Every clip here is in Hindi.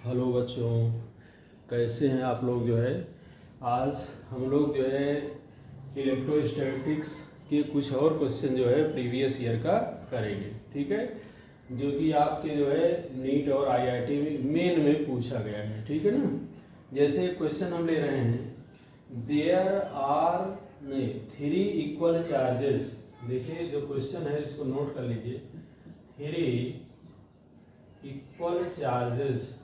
हेलो बच्चों, कैसे हैं आप लोग। जो है आज हम लोग जो है इलेक्ट्रोस्टैटिक्स के कुछ और क्वेश्चन जो है प्रीवियस ईयर का करेंगे। ठीक है, जो कि आपके जो है नीट और आईआईटी में मेन में पूछा गया है। ठीक है ना। जैसे क्वेश्चन हम ले रहे हैं, देयर आर नहीं 3 इक्वल चार्जेस। देखिए जो क्वेश्चन है इसको नोट कर लीजिए। 3 equal charges,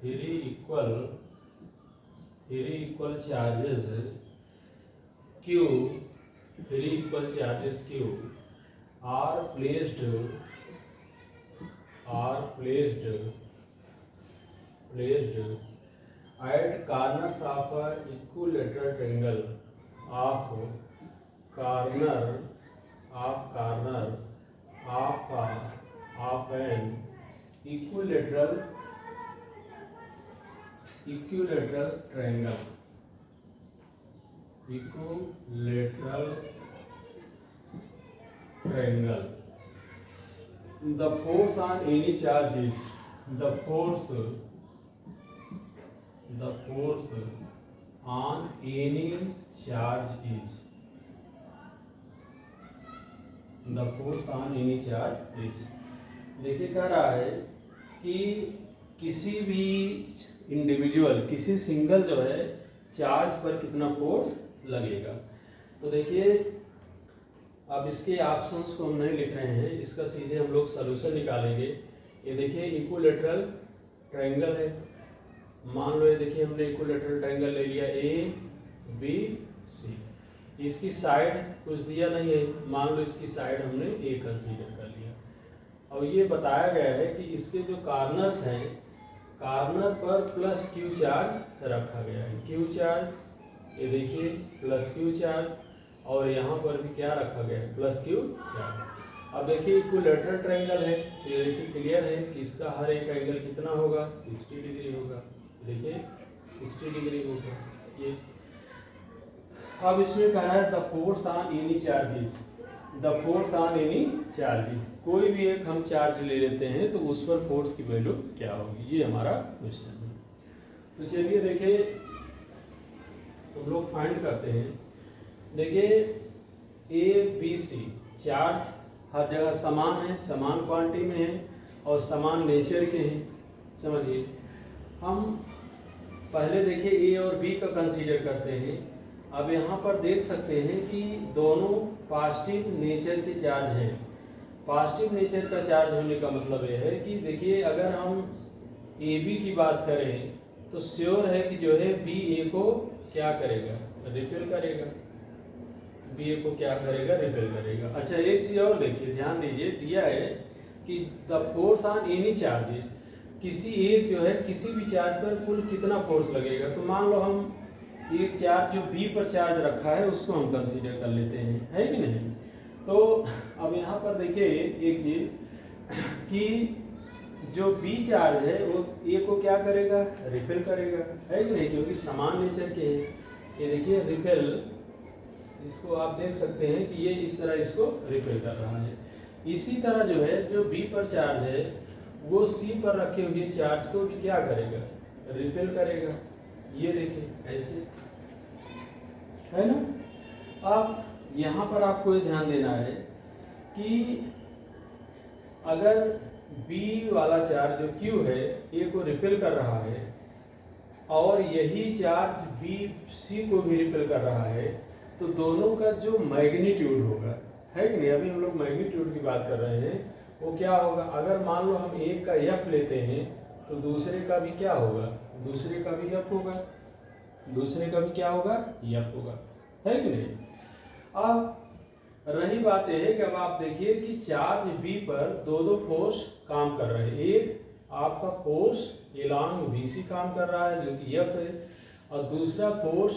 3 equal charges Q, 3 equal charges Q are placed at corners of a equilateral triangle of an equilateral triangle. The force on any charge is the force on any charge is देखिए कह रहा है कि किसी भी इंडिविजुअल, किसी सिंगल जो है चार्ज पर कितना फोर्स लगेगा। तो देखिए अब इसके ऑप्शंस को हम नहीं लिख रहे हैं, इसका सीधे हम लोग सॉल्यूशन निकालेंगे। ये देखिए इक्विलैटरल ट्रायंगल है, मान लो ये देखिए हमने इक्विलैटरल ट्रायंगल ले लिया ABC। इसकी साइड कुछ दिया नहीं है, मान लो इसकी साइड हमने A कंसीडर कर लिया। और ये बताया गया है कि इसके जो कॉर्नर्स हैं, कॉर्नर पर प्लस Q चार्ज रखा गया है। Q चार्ज, ये देखिए प्लस Q चार्ज, और यहाँ पर भी क्या रखा गया है, प्लस Q चार्ज। अब देखिए इक्विलैटरल ट्रायंगल है, तो ये देखिए क्लियर है कि इसका हर एक एंगल कितना होगा, 60 डिग्री होगा। देखिए 60 डिग्री होगा ये। अब इसमें कह रहा है the force on any charges, कोई भी एक हम चार्ज ले लेते हैं तो उस पर फोर्स की वैल्यू क्या होगी, ये हमारा क्वेश्चन है। तो चलिए देखिए हम लोग फाइंड करते हैं। देखिए ABC चार्ज हर जगह समान है, समान क्वांटिटी में है और समान नेचर के हैं। समझिए हम पहले देखिए A और B का कंसीडर करते हैं। अब यहाँ पर देख सकते हैं कि दोनों पॉजिटिव नेचर के चार्ज हैं। पॉजिटिव नेचर का चार्ज होने का मतलब यह है कि देखिए अगर हम AB की बात करें तो श्योर है कि जो है BA को क्या करेगा, रिपेल करेगा। BA को क्या करेगा, रिपेल करेगा। अच्छा एक चीज़ और देखिए, ध्यान दीजिए, दिया है कि the force on any charges, किसी एक जो है किसी भी चार्ज पर कुल कितना फोर्स लगेगा। तो मान लो हम एक चार्ज जो B पर चार्ज रखा है उसको हम कंसीडर कर लेते हैं, है कि नहीं। तो अब यहाँ पर देखिए एक चीज कि जो B चार्ज है वो A को क्या करेगा, रिपेल करेगा, है कि नहीं, क्योंकि समान नेचर के हैं। ये देखिए रिपेल, इसको आप देख सकते हैं कि ये इस तरह इसको रिपेल कर रहा है। इसी तरह जो है जो B पर चार्ज है वो C पर रखे हुए चार्ज को भी क्या करेगा, रिपेल करेगा। ये देखिए ऐसे, है ना। अब यहाँ पर आपको ये ध्यान देना है कि अगर B वाला चार्ज जो Q है A को रिपेल कर रहा है और यही चार्ज B C को भी रिपेल कर रहा है, तो दोनों का जो मैग्नीट्यूड होगा, है कि नहीं, अभी हम लोग मैग्नीट्यूड की बात कर रहे हैं, वो क्या होगा। अगर मान लो हम एक का F लेते हैं तो दूसरे का भी क्या होगा, दूसरे का भी F होगा, दूसरे का भी क्या होगा, F होगा, है कि नहीं। अब रही बात यह है कि अब आप देखिए कि चार्ज B पर दो फोर्स काम कर रहे हैं। एक आपका फोर्स एलॉन्ग BC काम कर रहा है जो कि F है, और दूसरा फोर्स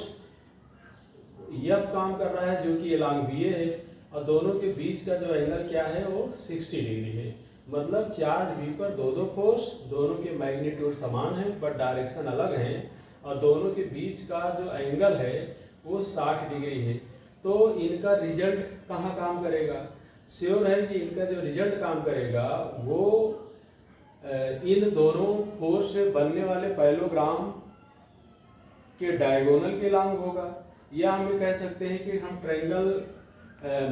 F काम कर रहा है जो कि एलॉन्ग BA है, और दोनों के बीच का जो एंगल क्या है वो 60 डिग्री है। मतलब चार्ज B पर दो फोर्स, दोनों के मैग्नीट्यूड समान है बट डायरेक्शन अलग है, और दोनों के बीच का जो एंगल है वो 60 डिग्री है। तो इनका रिजल्ट कहाँ काम करेगा, श्योर है कि इनका जो रिजल्ट काम करेगा वो इन दोनों फोर्स से बनने वाले पैरेललोग्राम के डायगोनल के लॉन्ग होगा, या हम ये कह सकते हैं कि हम ट्रायंगल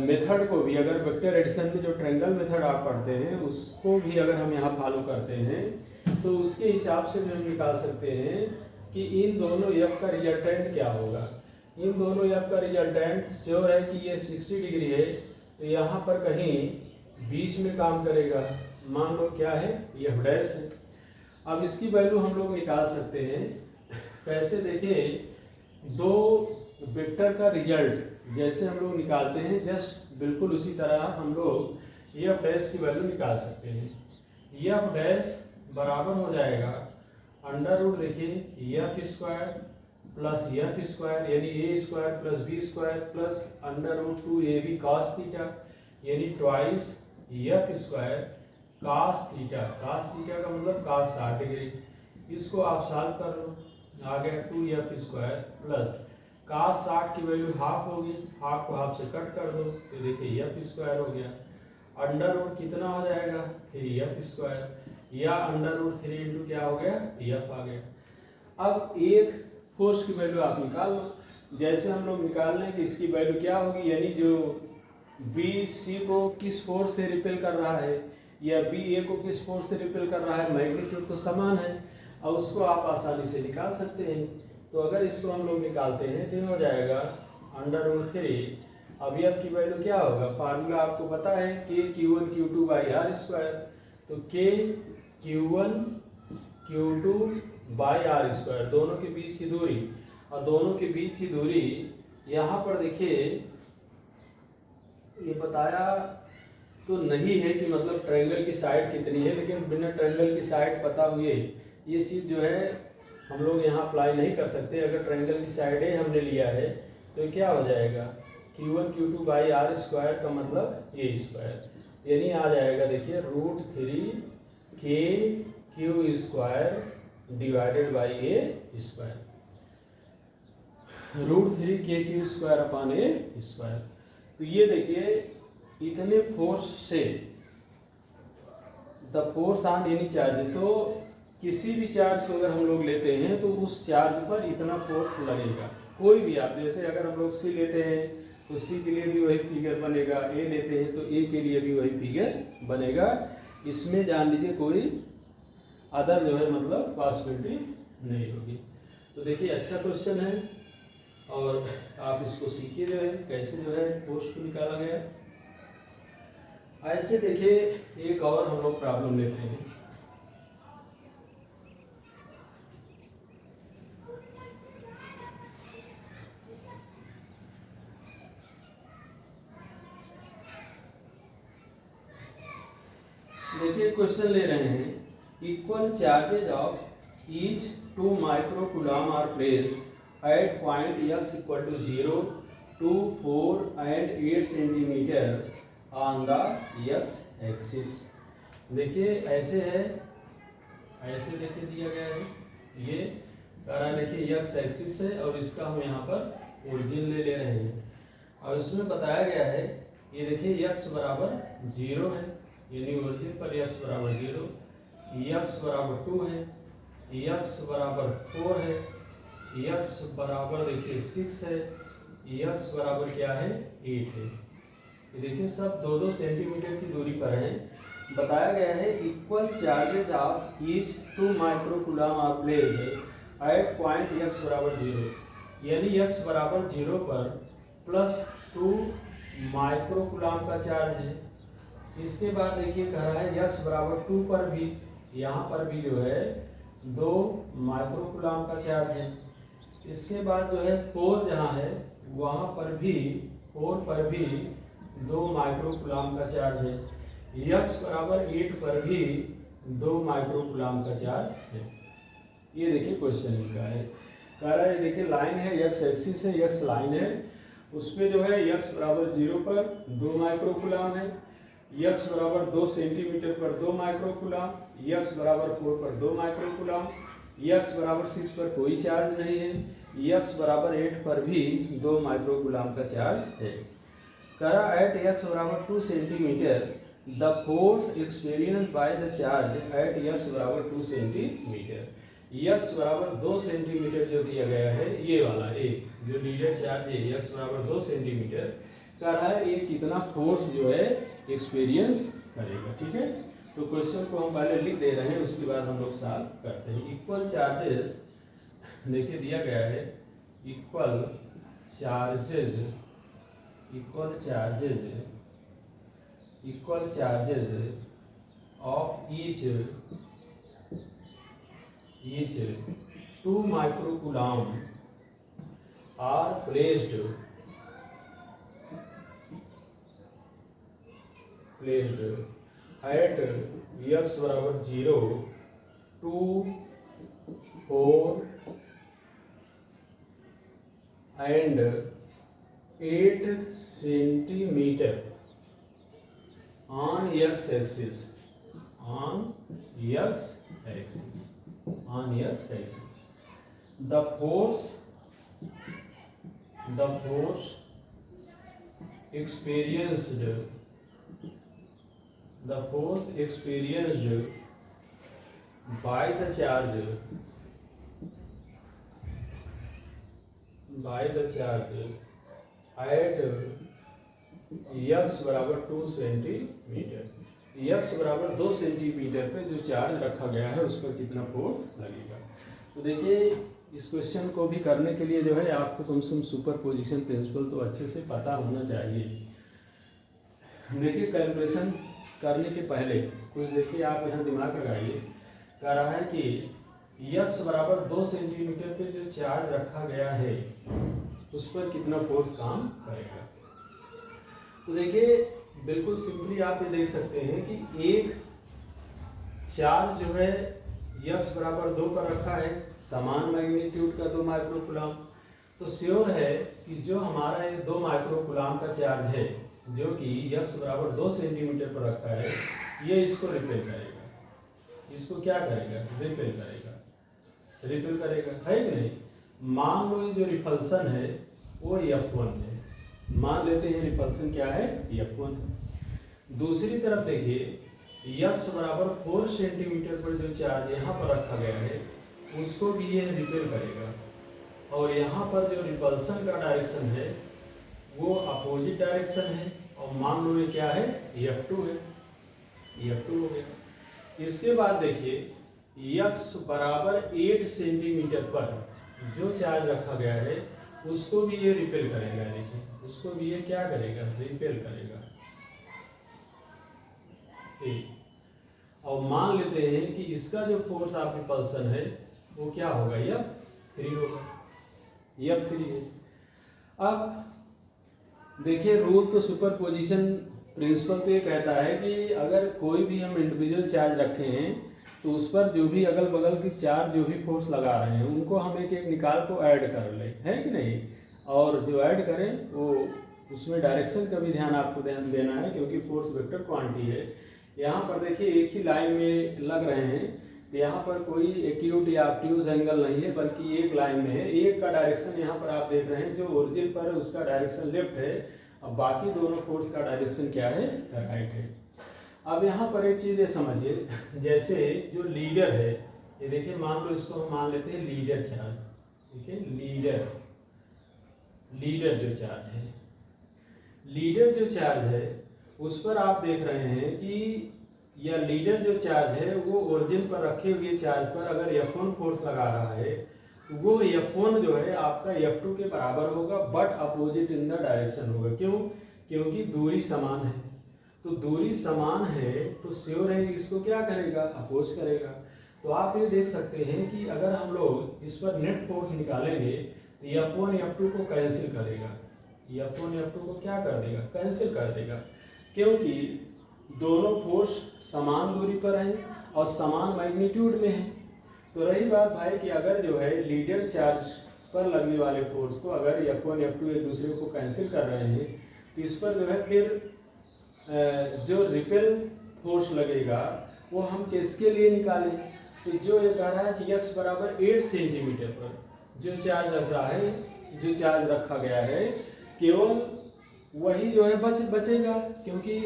मेथड को भी, अगर वेक्टर एडिशन में जो ट्रायंगल मेथड आप पढ़ते हैं उसको भी अगर हम यहाँ फॉलो करते हैं तो उसके हिसाब से भी हम निकाल सकते हैं कि इन दोनों एफ का रिजल्टेंट क्या होगा। इन दोनों एफ का रिजल्टेंट श्योर है कि ये 60 डिग्री है, तो यहाँ पर कहीं बीच में काम करेगा, मान लो क्या है, एफ डैश है। अब इसकी वैल्यू हम लोग निकाल सकते हैं कैसे, देखिए दो वेक्टर का रिजल्ट जैसे हम लोग निकालते हैं जस्ट बिल्कुल उसी तरह हम लोग एफ डैश की वैल्यू निकाल सकते हैं। एफ डैश बराबर हो जाएगा अंडर रूट, देखिए F square plus F square यानी A square plus B square plus under root 2ab cos theta यानी twice F square cos theta. cos theta का मतलब cos 60 डिग्री। इसको आप सॉल्व कर लो, आ गया 2f स्क्वायर प्लस cos 60 की वैल्यू हाफ होगी, हाफ को हाफ से कट कर दो तो देखिए एफ स्क्वायर हो गया। अंडर रूट कितना हो जाएगा 3f स्क्वायर, या अंडर रूट 3 इंटू क्या हो गया एफ आ गया। अब एक फोर्स की वैल्यू आप निकाल लो, जैसे हम लोग निकाल लें कि इसकी वैल्यू क्या होगी, यानी जो बी सी को किस फोर्स से रिपेल कर रहा है या बी ए को किस फोर्स से रिपेल कर रहा है, मैग्नीट्यूड तो समान है और उसको आप आसानी से निकाल सकते हैं। तो अगर इसको हम लोग निकालते हैं तो हो जाएगा अंडर रूट 3। अब एफ की वैल्यू क्या होगा, फार्मूला आपको पता है के Q1 Q2 by are square, तो के Q1 Q2 by are square दोनों के बीच की दूरी, और दोनों के बीच की दूरी यहाँ पर देखिए ये बताया तो नहीं है कि मतलब ट्रायंगल की साइड कितनी है, लेकिन बिना ट्रायंगल की साइड पता हुए ये चीज़ जो है हम लोग यहाँ अप्लाई नहीं कर सकते। अगर ट्रायंगल की साइड ए हमने लिया है तो क्या हो जाएगा Q1 Q2 by are square का मतलब ए स्क्वायर, यानी आ जाएगा देखिए रूट 3 के Q square divided by a square, root 3 के Q square upon a square. तो ये देखिए इतने फोर्स से the force on any charge, तो किसी भी चार्ज को अगर हम लोग लेते हैं तो उस चार्ज पर इतना फोर्स लगेगा। कोई भी आप, जैसे अगर हम लोग सी लेते हैं तो सी के लिए भी वही फिगर बनेगा, ए लेते हैं तो ए के लिए भी वही फिगर बनेगा। इसमें जान लीजिए कोई अदर जो है मतलब पॉसिबिलिटी नहीं होगी। तो देखिए अच्छा क्वेश्चन है और आप इसको सीखिए जो है कैसे जो है फोर्स को निकाला गया। ऐसे देखिए एक और हम लोग प्रॉब्लम लेते हैं। देखिए क्वेश्चन ले रहे हैं, equal charges of each 2 microcoulomb are placed at point x equal to 0 2 4 and 8 centimetre on the x axis. देखिए ऐसे है, ऐसे देखिए दिया गया है, ये कह रहा है देखिए x एक्सिस है और इसका हम यहाँ पर ओरिजिन ले रहे हैं और इसमें बताया गया है ये देखिए x बराबर 0 है, यानी ओरिजिन पर x बराबर 0, x बराबर 2 है, x बराबर 4 है, x बराबर देखिए 6 है, x बराबर क्या है 8 है। ये देखिए सब 2-2 सेंटीमीटर की दूरी पर हैं। बताया गया है equal charges of each 2 microcoulomb are placed at point x बराबर 0, यानी x बराबर 0 पर प्लस 2 माइक्रोकूलम का चार्ज है। इसके बाद देखिए कह रहा है x बराबर 2 पर भी, यहाँ पर भी जो है 2 माइक्रोकूलम का चार्ज है। इसके बाद जो है 4 जहाँ है वहाँ पर भी 4 पर भी 2 माइक्रोकूलम का चार्ज है। x बराबर 8 पर भी 2 माइक्रोकूलम का चार्ज है। ये देखिए क्वेश्चन इनका है, कह रहा है देखिए लाइन है x एक्सिस है, x लाइन है, उस पर जो है x बराबर 0 पर 2 माइक्रोकूलम है, x बराबर 2 सेंटीमीटर पर 2 माइक्रोकूलम, x बराबर 4 पर 2 माइक्रोकूलम, x बराबर 6 पर कोई चार्ज नहीं है, x बराबर 8 पर भी 2 माइक्रोकूलम का चार्ज है। कह रहा एट x बराबर 2 centimetre the force experience by the charge at x बराबर 2 सेंटीमीटर। x बराबर 2 सेंटीमीटर जो दिया गया है, ये वाला ए जो लीडर चार्ज है x बराबर 2 सेंटीमीटर का रहा है, ये कितना फोर्स जो है एक्सपीरियंस करेगा। ठीक है, तो क्वेश्चन को हम पहले लिख दे रहे हैं, उसके बाद हम लोग सॉल्व करते हैं। इक्वल चार्जेस देखिए दिया गया है, equal charges of each 2 microcoulomb are placed at x बराबर 0, 2, 4 and 8 centimetre on x axis. The force experienced by the charge at x बराबर 2 सेंटीमीटर, x बराबर 2 सेंटीमीटर पे जो चार्ज रखा गया है उस पर कितना फोर्स लगेगा। तो देखिए इस क्वेश्चन को भी करने के लिए जो है आपको कम से कम सुपर पोजिशन प्रिंसिपल तो अच्छे से पता होना चाहिए। देखिए कैलकुलेशन करने के पहले कुछ देखिए आप यहाँ दिमाग लगाइए, कह रहा है कि x बराबर 2 सेंटीमीटर पे जो चार्ज रखा गया है उस पर कितना फोर्स काम करेगा। तो देखिए बिल्कुल सिंपली आप ये देख सकते हैं कि एक चार्ज जो है x बराबर 2 पर रखा है, समान मैग्नीट्यूड का 2 माइक्रोकूलम, तो श्योर है कि जो हमारा ये 2 माइक्रोकूलम का चार्ज है जो कि x बराबर 2 सेंटीमीटर पर रखा है, ये इसको रिपेल करेगा। इसको क्या करेगा? रिपेल करेगा, है कि नहीं। मान लो ये जो रिपल्सन है वो F1 है, मान लेते हैं रिपल्सन क्या है, F1। दूसरी तरफ देखिए x बराबर 4 सेंटीमीटर पर जो चार्ज यहाँ पर रखा गया है उसको भी ये रिपेल करेगा, और यहाँ पर जो रिपल्सन का डायरेक्शन है वो अपोजिट डायरेक्शन है, और मान लो ये क्या है, F2 है, F2 हो गया। इसके बाद देखिए x बराबर 8 सेंटीमीटर पर जो चार्ज रखा गया है उसको भी ये रिपेल करेगा। देखिए उसको भी ये क्या करेगा, रिपेल करेगा। ठीक, और मान लेते हैं कि इसका जो फोर्स ऑफ रिपल्सन है वो क्या होगा, F3 होगा, F3 है। अब देखिए रूल तो सुपरपोजिशन प्रिंसिपल तो ये कहता है कि अगर कोई भी हम इंडिविजुअल चार्ज रखे हैं तो उस पर जो भी अगल बगल की चार्ज जो भी फोर्स लगा रहे हैं उनको हम एक एक निकाल को ऐड कर लें, है कि नहीं। और जो ऐड करें वो उसमें डायरेक्शन का भी ध्यान आपको ध्यान देना है, क्योंकि फोर्स वेक्टर क्वांटिटी है। यहाँ पर देखिए एक ही लाइन में लग रहे हैं, तो यहाँ पर कोई एक्यूट या ऑब्ट्यूज एंगल नहीं है, बल्कि एक लाइन में है। एक का डायरेक्शन यहाँ पर आप देख रहे हैं जो ओरिजिन पर है उसका डायरेक्शन लेफ्ट है, अब बाकी दोनों फोर्स का डायरेक्शन क्या है, राइट है। अब यहाँ पर एक चीज़ ये समझिए, जैसे जो लीडर है, ये देखिए मान लो इसको हम मान लेते हैं लीडर चार्ज। देखिए लीडर जो चार्ज है, लीडर जो चार्ज है उस पर आप देख रहे हैं कि या लीडर जो चार्ज है वो ओरिजिन पर रखे हुए चार्ज पर अगर F1 फोर्स लगा रहा है तो वो F1 जो है आपका F2 के बराबर होगा, but opposite in the direction होगा। क्यों? क्योंकि दूरी समान है। तो दूरी समान है तो श्योर है इसको क्या करेगा, अपोज करेगा। तो आप ये देख सकते हैं कि अगर हम लोग इस पर नेट फोर्स निकालेंगे तो F1 F2 को कैंसिल करेगा, F1 F2 को क्या कर देगा, कैंसिल कर देगा, क्योंकि दोनों फोर्स समान दूरी पर हैं और समान मैग्नीट्यूड में हैं। तो रही बात भाई कि अगर जो है लीडर चार्ज पर लगने वाले फोर्स को अगर F1 F2 एक दूसरे को कैंसिल कर रहे हैं तो इस पर जो है फिर जो रिपेल फोर्स लगेगा वो हम किसके लिए निकालें। तो जो ये कह रहा है कि x बराबर 8 सेंटीमीटर पर जो चार्ज रख रहा है, जो चार्ज रखा गया है, केवल वही जो है बचेगा, क्योंकि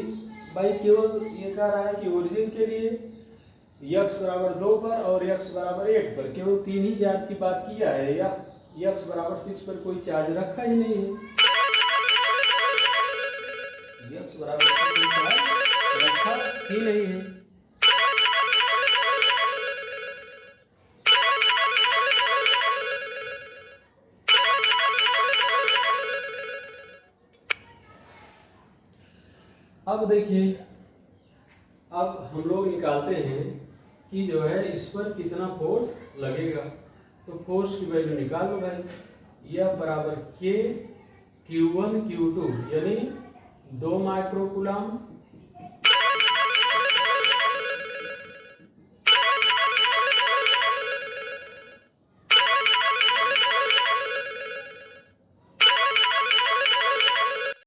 भाई केवल ये कह रहा है कि ओरिजिन के लिए x बराबर 2 पर और x बराबर 1 पर केवल 3 ही चार्ज की बात किया है, या x बराबर 6 पर कोई चार्ज रखा ही नहीं है। x बराबर 6 कोई चार्ज रखा ही नहीं है। अब देखिए, अब हम लोग निकालते हैं कि जो है इस पर कितना फोर्स लगेगा। तो फोर्स की वैल्यू निकाल लो भाई, यह बराबर K Q1 Q2 यानी 2 माइक्रोकूलम